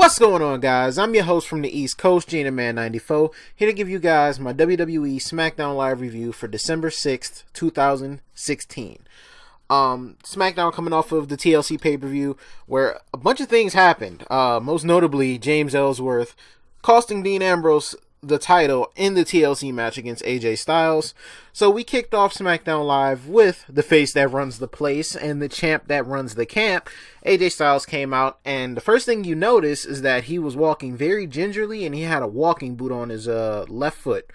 What's going on, guys? I'm your host from the East Coast, GinaMan94, here to give you guys my WWE Smackdown live review for December 6th, 2016. Smackdown coming off of the TLC pay-per-view, where a bunch of things happened. Most notably, James Ellsworth costing Dean Ambrose the title in the TLC match against AJ Styles. So we kicked off SmackDown Live with the face that runs the place and the champ that runs the camp. AJ Styles came out, and the first thing you notice is that he was walking very gingerly and he had a walking boot on his left foot.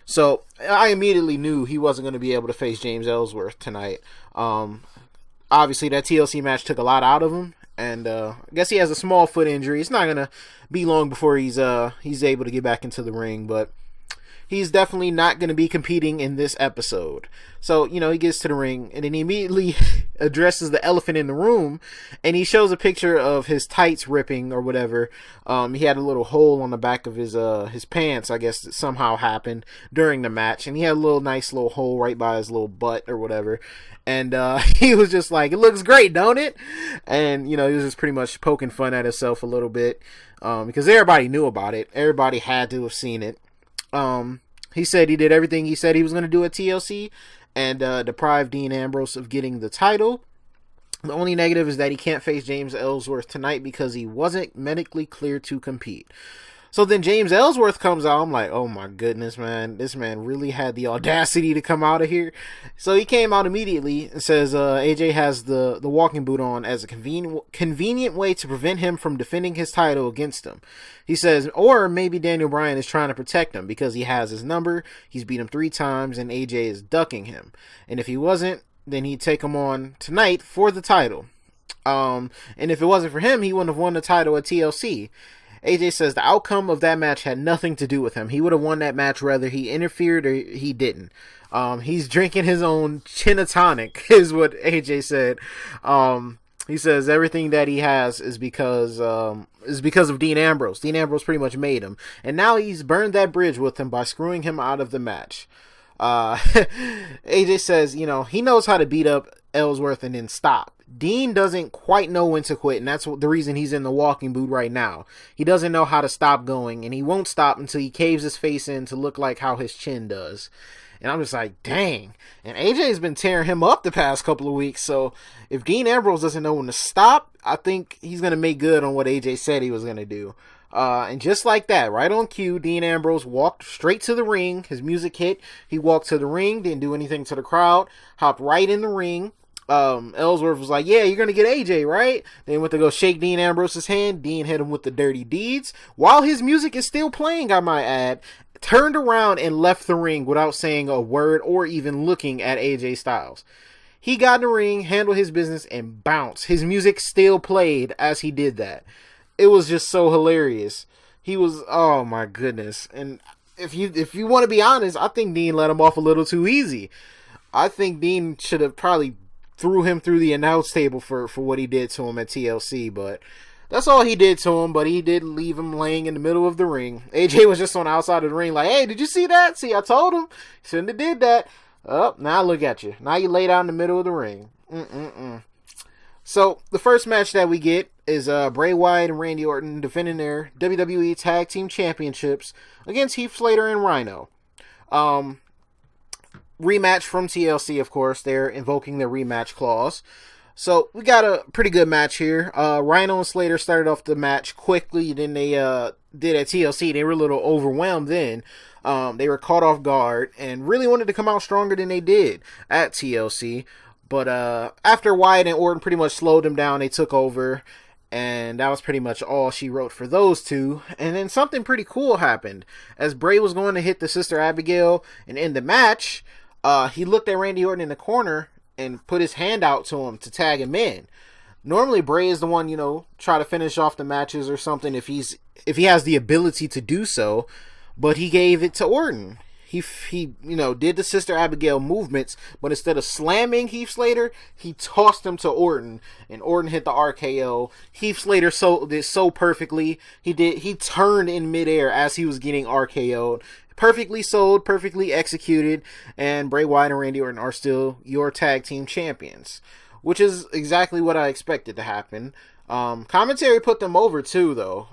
So I immediately knew he wasn't going to be able to face James Ellsworth tonight. Obviously that TLC match took a lot out of him, and I guess he has a small foot injury. It's not going to be long before he's able to get back into the ring, but he's definitely not going to be competing in this episode. So, he gets to the ring, and then he immediately addresses the elephant in the room, and he shows a picture of his tights ripping or whatever. He had a little hole on the back of his pants, I guess, that somehow happened during the match, and he had a nice little hole right by his little butt or whatever. And he was just like, it looks great, don't it? And, he was just pretty much poking fun at himself a little bit, because everybody knew about it. Everybody had to have seen it. He said he did everything he said he was going to do at TLC, and deprived Dean Ambrose of getting the title. The only negative is that he can't face James Ellsworth tonight because he wasn't medically cleared to compete. So then James Ellsworth comes out. I'm like, oh my goodness, man. This man really had the audacity to come out of here. So he came out immediately and says AJ has the walking boot on as a convenient way to prevent him from defending his title against him. He says, or maybe Daniel Bryan is trying to protect him because he has his number. He's beat him 3 times and AJ is ducking him. And if he wasn't, then he'd take him on tonight for the title. And if it wasn't for him, he wouldn't have won the title at TLC. AJ says the outcome of that match had nothing to do with him. He would have won that match whether he interfered or he didn't. He's drinking his own gin and tonic, is what AJ said. He says everything that he has is because of Dean Ambrose. Dean Ambrose pretty much made him, and now he's burned that bridge with him by screwing him out of the match. AJ says, he knows how to beat up Ellsworth and then stop. Dean doesn't quite know when to quit, and that's the reason he's in the walking boot right now. He doesn't know how to stop going, and he won't stop until he caves his face in to look like how his chin does. And I'm just like, dang. And AJ's been tearing him up the past couple of weeks, so if Dean Ambrose doesn't know when to stop, I think he's going to make good on what AJ said he was going to do. And just like that, right on cue, Dean Ambrose walked straight to the ring. His music hit. He walked to the ring, didn't do anything to the crowd, hopped right in the ring. Ellsworth was like, yeah, you're going to get AJ, right? Then went to go shake Dean Ambrose's hand. Dean hit him with the dirty deeds. While his music is still playing, I might add, turned around and left the ring without saying a word or even looking at AJ Styles. He got in the ring, handled his business, and bounced. His music still played as he did that. It was just so hilarious. He was, oh my goodness. And if you want to be honest, I think Dean let him off a little too easy. I think Dean should have probably threw him through the announce table for what he did to him at TLC, but that's all he did to him. But he did leave him laying in the middle of the ring. AJ was just on the outside of the ring like, hey, did you see that? See, I told him. Shouldn't have did that. Oh, now look at you. Now you lay down in the middle of the ring. So, the first match that we get is Bray Wyatt and Randy Orton defending their WWE Tag Team Championships against Heath, Slater, and Rhino. Rematch from TLC, of course. They're invoking their rematch clause. So, we got a pretty good match here. Rhino and Slater started off the match quickly than they did at TLC. They were a little overwhelmed then. They were caught off guard and really wanted to come out stronger than they did at TLC. But after Wyatt and Orton pretty much slowed them down, they took over. And that was pretty much all she wrote for those two. And then something pretty cool happened. As Bray was going to hit the Sister Abigail and end the match, he looked at Randy Orton in the corner and put his hand out to him to tag him in. Normally Bray is the one, try to finish off the matches or something if he has the ability to do so. But he gave it to Orton. He did the Sister Abigail movements, but instead of slamming Heath Slater, he tossed him to Orton, and Orton hit the RKO. Heath Slater did so perfectly. He turned in midair as he was getting RKO'd. Perfectly sold, perfectly executed, and Bray Wyatt and Randy Orton are still your tag team champions, which is exactly what I expected to happen. Commentary put them over too, though.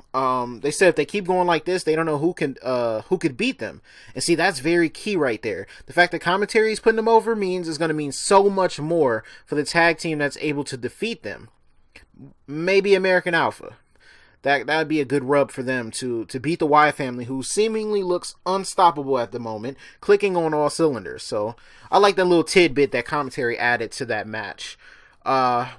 They said if they keep going like this, they don't know who could beat them. And see, that's very key right there. The fact that commentary is putting them over means it's going to mean so much more for the tag team that's able to defeat them. Maybe American Alpha. That'd be a good rub for them to beat the Wyatt family, who seemingly looks unstoppable at the moment, clicking on all cylinders. So I like that little tidbit that commentary added to that match.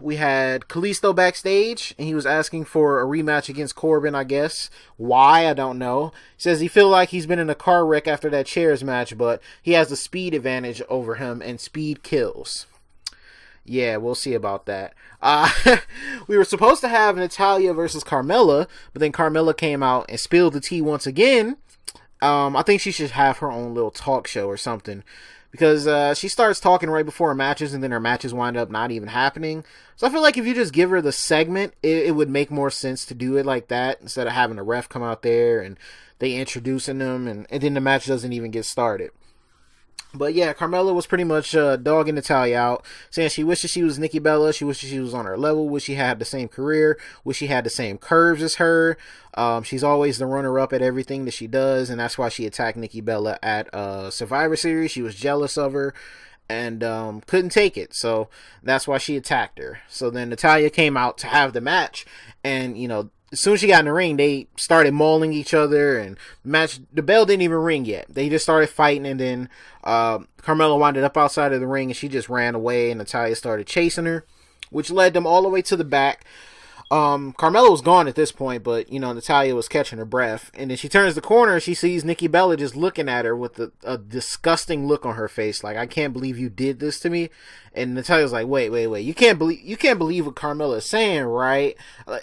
We had Kalisto backstage, and he was asking for a rematch against Corbin, I guess. Why? I don't know. He says he feels like he's been in a car wreck after that chairs match, but he has the speed advantage over him, and speed kills. Yeah, we'll see about that. We were supposed to have Natalya versus Carmella, but then Carmella came out and spilled the tea once again. I think she should have her own little talk show or something, because she starts talking right before her matches, and then her matches wind up not even happening. So I feel like if you just give her the segment, it would make more sense to do it like that, instead of having a ref come out there and they introducing them, and then the match doesn't even get started. But yeah, Carmella was pretty much dogging Natalya out, saying she wishes she was Nikki Bella, she wishes she was on her level, wish she had the same career, wish she had the same curves as her. She's always the runner-up at everything that she does, and that's why she attacked Nikki Bella at Survivor Series. She was jealous of her and couldn't take it, so that's why she attacked her. So then Natalya came out to have the match, and as soon as she got in the ring, they started mauling each other, and the bell didn't even ring yet. They just started fighting, and then Carmella wound up outside of the ring, and she just ran away, and Natalya started chasing her, which led them all the way to the back. Carmella was gone at this point, but Natalya was catching her breath, and then she turns the corner and she sees Nikki Bella just looking at her with a disgusting look on her face, like, I can't believe you did this to me. And Natalya's like, wait, you can't believe what Carmella is saying, right?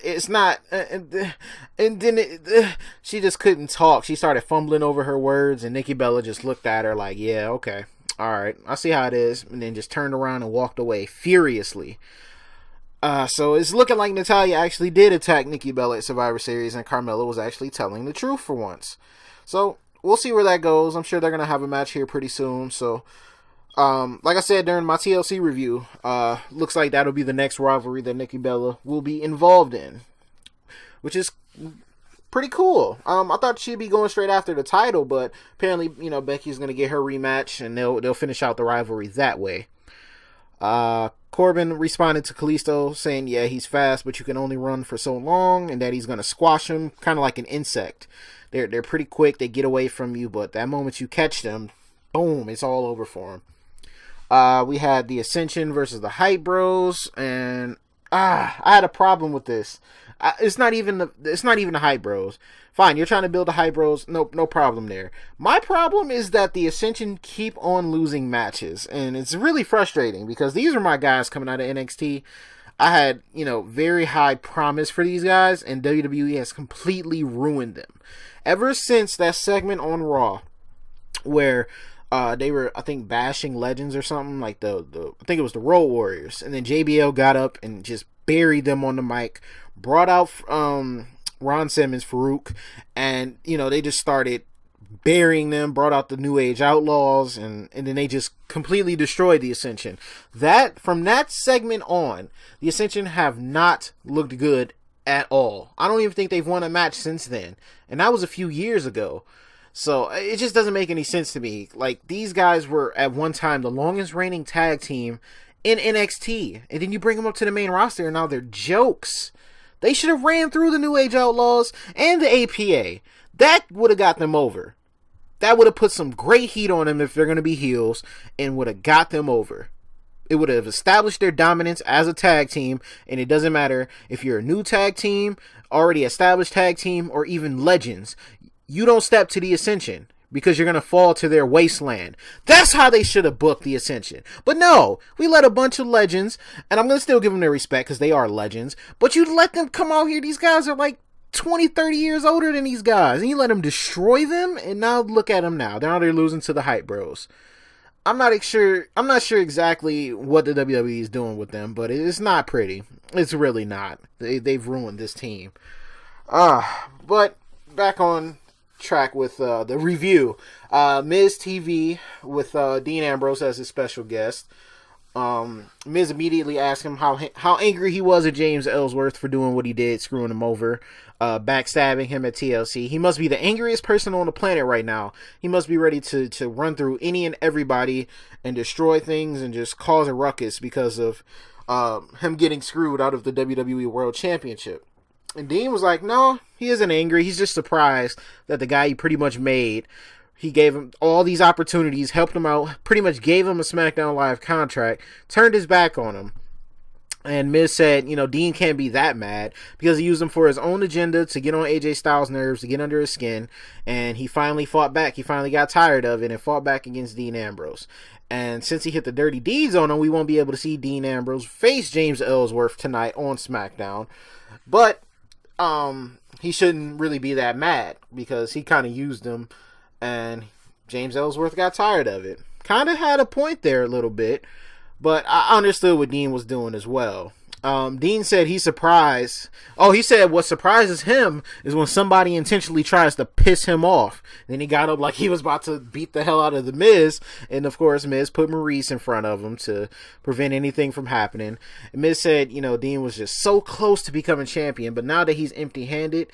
It's not. And then she just couldn't talk. She started fumbling over her words, and Nikki Bella just looked at her like, yeah, okay, all right, I see how it is, and then just turned around and walked away furiously. So it's looking like Natalya actually did attack Nikki Bella at Survivor Series, and Carmella was actually telling the truth for once. So we'll see where that goes. I'm sure they're going to have a match here pretty soon. So, like I said during my TLC review, looks like that'll be the next rivalry that Nikki Bella will be involved in, which is pretty cool. I thought she'd be going straight after the title, but apparently, Becky's going to get her rematch, and they'll finish out the rivalry that way. Corbin responded to Kalisto saying, yeah, he's fast, but you can only run for so long, and that he's going to squash him kind of like an insect. They're pretty quick, they get away from you, but that moment you catch them, boom, it's all over for them. We had the Ascension versus the Haight Bros, and I had a problem with this. It's not even the Haight Bros. Fine, you're trying to build the Haight Bros. No problem there. My problem is that the Ascension keep on losing matches, and it's really frustrating because these are my guys coming out of NXT. I had, very high promise for these guys, and WWE has completely ruined them. Ever since that segment on Raw where they were, I think, bashing legends or something, like I think it was the Road Warriors, and then JBL got up and just buried them on the mic, brought out Ron Simmons, Farouk, and they just started burying them, brought out the New Age Outlaws, and then they just completely destroyed the Ascension. From that segment on, the Ascension have not looked good at all. I don't even think they've won a match since then, and that was a few years ago. So it just doesn't make any sense to me. Like, these guys were at one time the longest reigning tag team in NXT, and then you bring them up to the main roster, and now they're jokes. They should have ran through the New Age Outlaws and the APA. That would have got them over. That would have put some great heat on them if they're going to be heels, and would have got them over. It would have established their dominance as a tag team, and it doesn't matter if you're a new tag team, already established tag team, or even legends. You don't step to the Ascension because you're going to fall to their wasteland. That's how they should have booked the Ascension. But no, we let a bunch of legends, and I'm going to still give them their respect because they are legends, but you let them come out here. These guys are like 20, 30 years older than these guys, and you let them destroy them, and now look at them now. Now they're losing to the Haight Bros. I'm not sure exactly what the WWE is doing with them, but it's not pretty. It's really not. They've ruined this team. But back on track with the review. Miz TV with Dean Ambrose as his special guest. Miz immediately asked him how angry he was at James Ellsworth for doing what he did, screwing him over, backstabbing him at TLC. He must be the angriest person on the planet right now. He must be ready to run through any and everybody and destroy things and just cause a ruckus because of him getting screwed out of the WWE World Championship. And Dean was like, no, he isn't angry. He's just surprised that the guy he pretty much made, he gave him all these opportunities, helped him out, pretty much gave him a SmackDown Live contract, turned his back on him. And Miz said, Dean can't be that mad because he used him for his own agenda to get on AJ Styles' nerves, to get under his skin. And he finally fought back. He finally got tired of it and fought back against Dean Ambrose. And since he hit the dirty deeds on him, we won't be able to see Dean Ambrose face James Ellsworth tonight on SmackDown. But he shouldn't really be that mad because he kind of used him. And James Ellsworth got tired of it. Kind of had a point there a little bit. But I understood what Dean was doing as well. Dean said he's surprised. Oh, he said what surprises him is when somebody intentionally tries to piss him off. Then he got up like he was about to beat the hell out of the Miz. And of course, Miz put Maurice in front of him to prevent anything from happening. And Miz said, Dean was just so close to becoming champion. But now that he's empty-handed,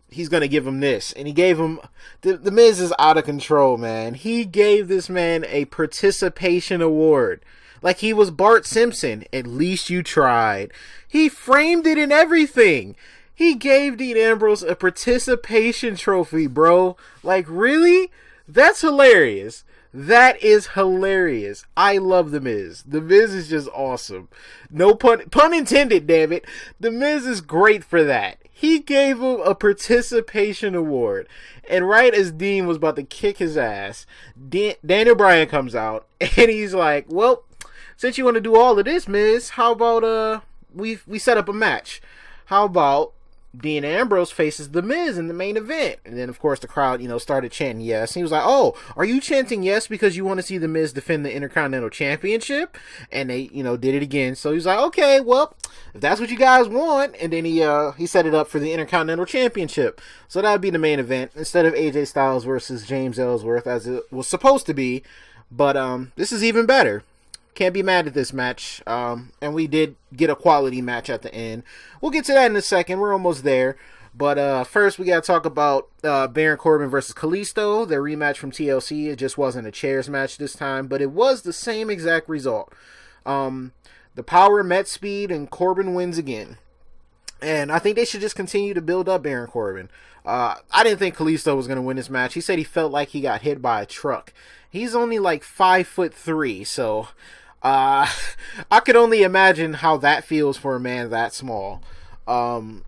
he's going to give him this. And he gave him... The Miz is out of control, man. He gave this man a participation award. Like he was Bart Simpson. At least you tried. He framed it and everything. He gave Dean Ambrose a participation trophy, bro. Like, really? That's hilarious. That is hilarious. I love The Miz. The Miz is just awesome. No pun intended, damn it. The Miz is great for that. He gave him a participation award. And right as Dean was about to kick his ass, Daniel Bryan comes out and he's like, well, since you want to do all of this, Miz, how about we set up a match? How about Dean Ambrose faces The Miz in the main event? And then, of course, the crowd, started chanting yes. And he was like, oh, are you chanting yes because you want to see The Miz defend the Intercontinental Championship? And they, did it again. So he was like, okay, well, if that's what you guys want. And then he set it up for the Intercontinental Championship. So that would be the main event instead of AJ Styles versus James Ellsworth as it was supposed to be. But this is even better. Can't be mad at this match. And we did get a quality match at the end. We'll get to that in a second. We're almost there. But first, we got to talk about Baron Corbin versus Kalisto. Their rematch from TLC. It just wasn't a chairs match this time. But it was the same exact result. The power met speed and Corbin wins again. And I think they should just continue to build up Baron Corbin. I didn't think Kalisto was going to win this match. He said he felt like he got hit by a truck. He's only like 5'3", so I could only imagine how that feels for a man that small. And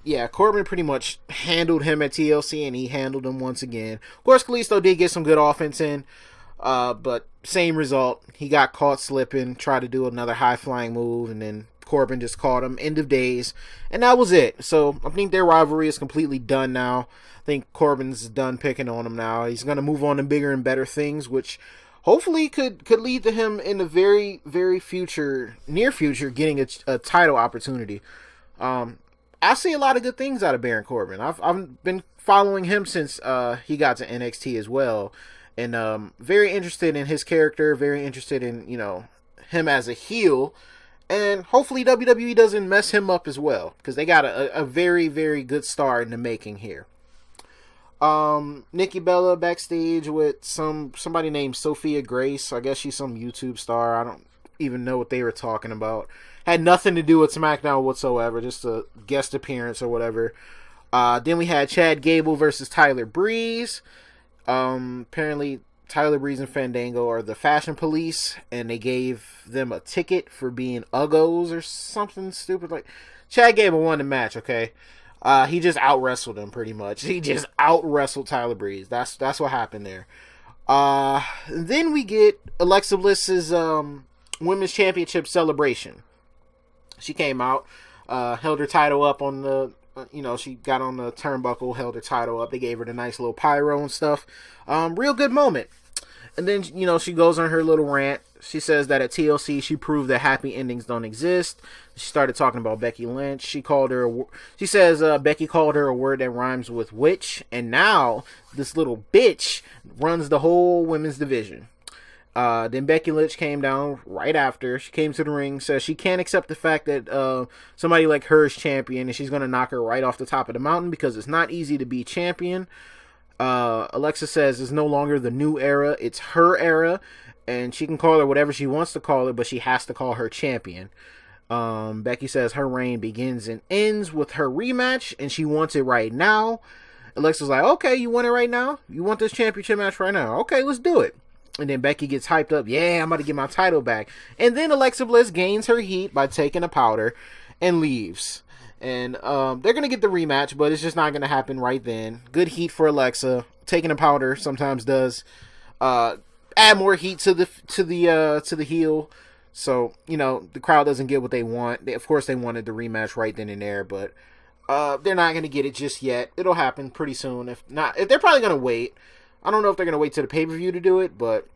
yeah, Corbin pretty much handled him at TLC, and he handled him once again. Of course, Kalisto did get some good offense in, but same result. He got caught slipping, tried to do another high-flying move, and then Corbin just caught him. End of days. And that was it. So I think their rivalry is completely done now. I think Corbin's done picking on him now. He's going to move on to bigger and better things, which hopefully could lead to him in the very, very near future, getting a title opportunity. I see a lot of good things out of Baron Corbin. I've been following him since he got to NXT as well. And very interested in his character, very interested in, him as a heel. And hopefully WWE doesn't mess him up as well, because they got a very, very good star in the making here. Nikki Bella backstage with somebody named Sophia Grace. I guess she's some YouTube star. I don't even know what they were talking about. Had nothing to do with SmackDown whatsoever, just a guest appearance or whatever. Then we had Chad Gable versus Tyler Breeze. Apparently Tyler Breeze and Fandango are the fashion police, and they gave them a ticket for being uggos or something stupid. Like, Chad Gable won the match, okay? He just out-wrestled him pretty much. He just out-wrestled Tyler Breeze. That's what happened there. Then we get Alexa Bliss's Women's Championship celebration. She came out, held her title up on the, she got on the turnbuckle, held her title up. They gave her the nice little pyro and stuff. Real good moment. And then, she goes on her little rant. She says that at TLC, she proved that happy endings don't exist. She started talking about Becky Lynch. She says Becky called her a word that rhymes with witch. And now, this little bitch runs the whole women's division. Then Becky Lynch came down right after. She came to the ring, says she can't accept the fact that somebody like her is champion, and she's going to knock her right off the top of the mountain because it's not easy to be champion. Alexa says it's no longer the new era, it's her era, and she can call her whatever she wants to call her, but she has to call her champion. Becky says her reign begins and ends with her rematch, and she wants it right now. Alexa's like, okay, you want it right now? You want this championship match right now? Okay, let's do it. And then Becky gets hyped up. Yeah, I'm about to get my title back. And then Alexa Bliss gains her heat by taking a powder and leaves. And they're going to get the rematch, but it's just not going to happen right then. Good heat for Alexa. Taking a powder sometimes does add more heat to the heel. So, you know, the crowd doesn't get what they want. Of course, they wanted the rematch right then and there, but they're not going to get it just yet. It'll happen pretty soon. If they're probably going to wait. I don't know if they're going to wait to the pay-per-view to do it, but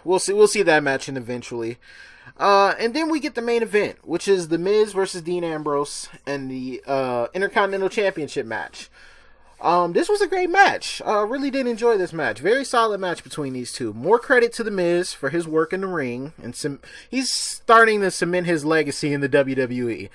we'll see. We'll see that match eventually. And then we get the main event, which is The Miz versus Dean Ambrose and the Intercontinental Championship match. This was a great match. Really did enjoy this match. Very solid match between these two. More credit to The Miz for his work in the ring, and he's starting to cement his legacy in the WWE.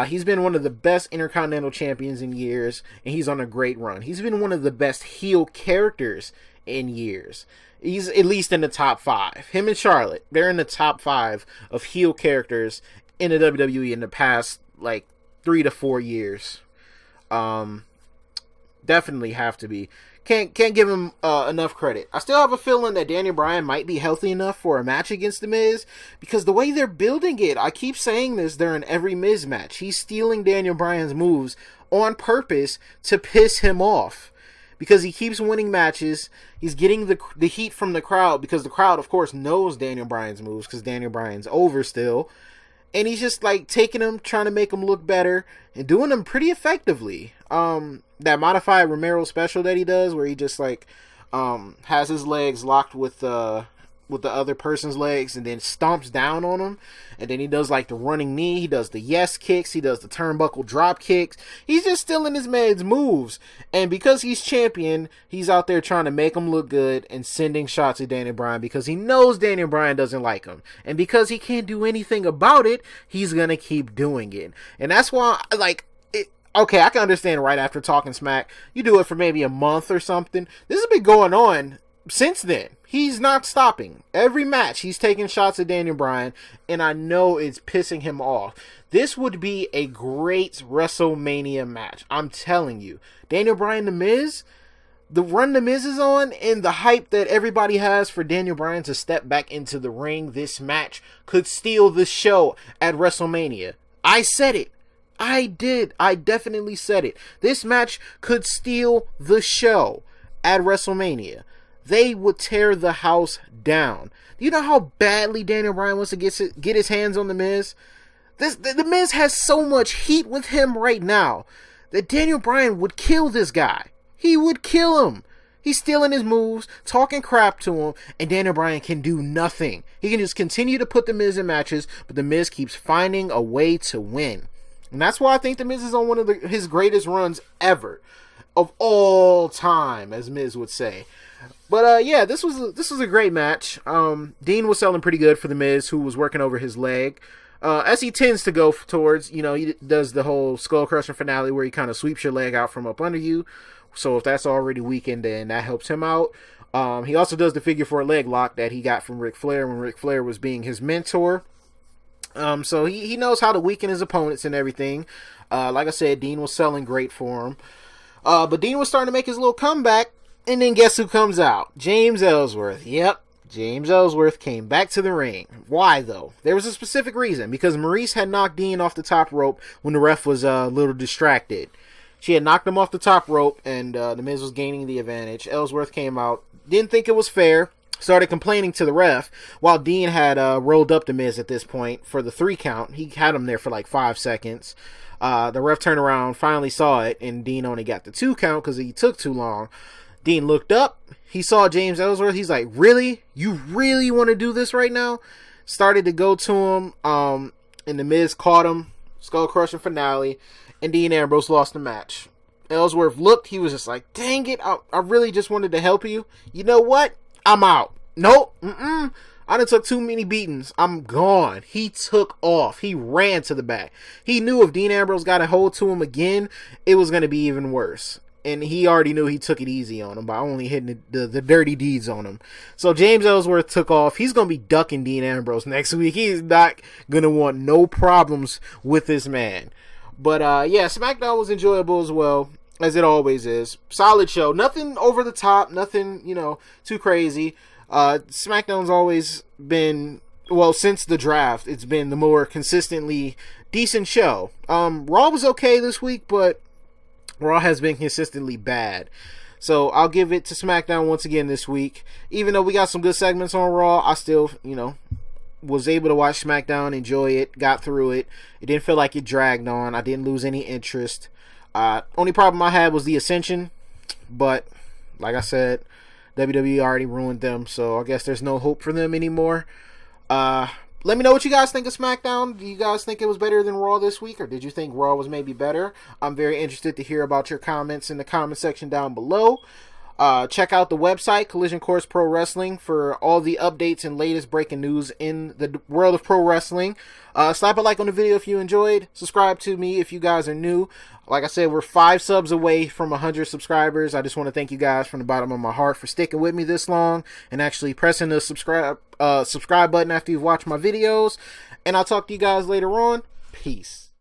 He's been one of the best Intercontinental Champions in years, and he's on a great run. He's been one of the best heel characters in years. He's at least in the top 5. Him and Charlotte, they're in the top 5 of heel characters in the WWE in the past, 3 to 4 years. Definitely have to be. Can't give him enough credit. I still have a feeling that Daniel Bryan might be healthy enough for a match against The Miz, because the way they're building it, I keep saying this during every Miz match, he's stealing Daniel Bryan's moves on purpose to piss him off, because he keeps winning matches. He's getting the heat from the crowd, because the crowd, of course, knows Daniel Bryan's moves, because Daniel Bryan's over still, and he's just taking them, trying to make them look better, and doing them pretty effectively. That modified Romero special that he does, where he just has his legs locked with the other person's legs and then stomps down on them, and then he does the running knee, he does the yes kicks, he does the turnbuckle drop kicks. He's just stealing his man's moves, and because he's champion, he's out there trying to make him look good and sending shots at Daniel Bryan, because he knows Daniel Bryan doesn't like him, and because he can't do anything about it, he's gonna keep doing it. And that's why okay, I can understand right after talking smack, you do it for maybe a month or something. This has been going on since then. He's not stopping. Every match, he's taking shots at Daniel Bryan, and I know it's pissing him off. This would be a great WrestleMania match. I'm telling you. Daniel Bryan, The Miz, the run The Miz is on, and the hype that everybody has for Daniel Bryan to step back into the ring, this match could steal the show at WrestleMania. I said it. I did. I definitely said it. This match could steal the show at WrestleMania. They would tear the house down. Do you know how badly Daniel Bryan wants to get his hands on The Miz? The Miz has so much heat with him right now that Daniel Bryan would kill this guy. He would kill him. He's stealing his moves, talking crap to him, and Daniel Bryan can do nothing. He can just continue to put The Miz in matches, but The Miz keeps finding a way to win. And that's why I think The Miz is on one of his greatest runs ever, of all time, as Miz would say. But yeah, this was a great match. Dean was selling pretty good for The Miz, who was working over his leg, as he tends to go towards. He does the whole skull crushing finale where he kind of sweeps your leg out from up under you. So if that's already weakened, then that helps him out. He also does the figure 4 leg lock that he got from Ric Flair when Ric Flair was being his mentor. So he knows how to weaken his opponents and everything. Like I said, Dean was selling great for him. But Dean was starting to make his little comeback. And then guess who comes out? James Ellsworth. Yep, James Ellsworth came back to the ring. Why, though? There was a specific reason. Because Maurice had knocked Dean off the top rope when the ref was a little distracted. She had knocked him off the top rope, and The Miz was gaining the advantage. Ellsworth came out. Didn't think it was fair. Started complaining to the ref, while Dean had rolled up The Miz at this point for the 3 count. He had him there for 5 seconds. The ref turned around, finally saw it, and Dean only got the 2 count because he took too long. Dean looked up. He saw James Ellsworth. He's like, really? You really want to do this right now? Started to go to him, and The Miz caught him. Skull crushing finale, and Dean Ambrose lost the match. Ellsworth looked. He was just like, dang it, I really just wanted to help you. You know what? I'm out. Nope. I done took too many beatings. I'm gone. He took off. He ran to the back. He knew if Dean Ambrose got a hold to him again, it was going to be even worse. And he already knew he took it easy on him by only hitting the dirty deeds on him. So James Ellsworth took off. He's going to be ducking Dean Ambrose next week. He's not going to want no problems with this man. But yeah, SmackDown was enjoyable as well, as it always is. Solid show. Nothing over the top. Nothing, too crazy. SmackDown's always been, well, since the draft, it's been the more consistently decent show. Raw was okay this week, but Raw has been consistently bad. So I'll give it to SmackDown once again this week. Even though we got some good segments on Raw, I still, was able to watch SmackDown, enjoy it, got through it. It didn't feel like it dragged on. I didn't lose any interest. Only problem I had was the Ascension. But, like I said, WWE already ruined them. So I guess there's no hope for them anymore. Let me know what you guys think of SmackDown. Do you guys think it was better than Raw this week? Or did you think Raw was maybe better? I'm very interested to hear about your comments in the comment section down below. Check out the website, Collision Course Pro Wrestling, for all the updates and latest breaking news in the world of pro wrestling. Slap a like on the video if you enjoyed. Subscribe to me if you guys are new. Like I said, we're 5 subs away from 100 subscribers. I just want to thank you guys from the bottom of my heart for sticking with me this long and actually pressing the subscribe button after you've watched my videos. And I'll talk to you guys later on. Peace.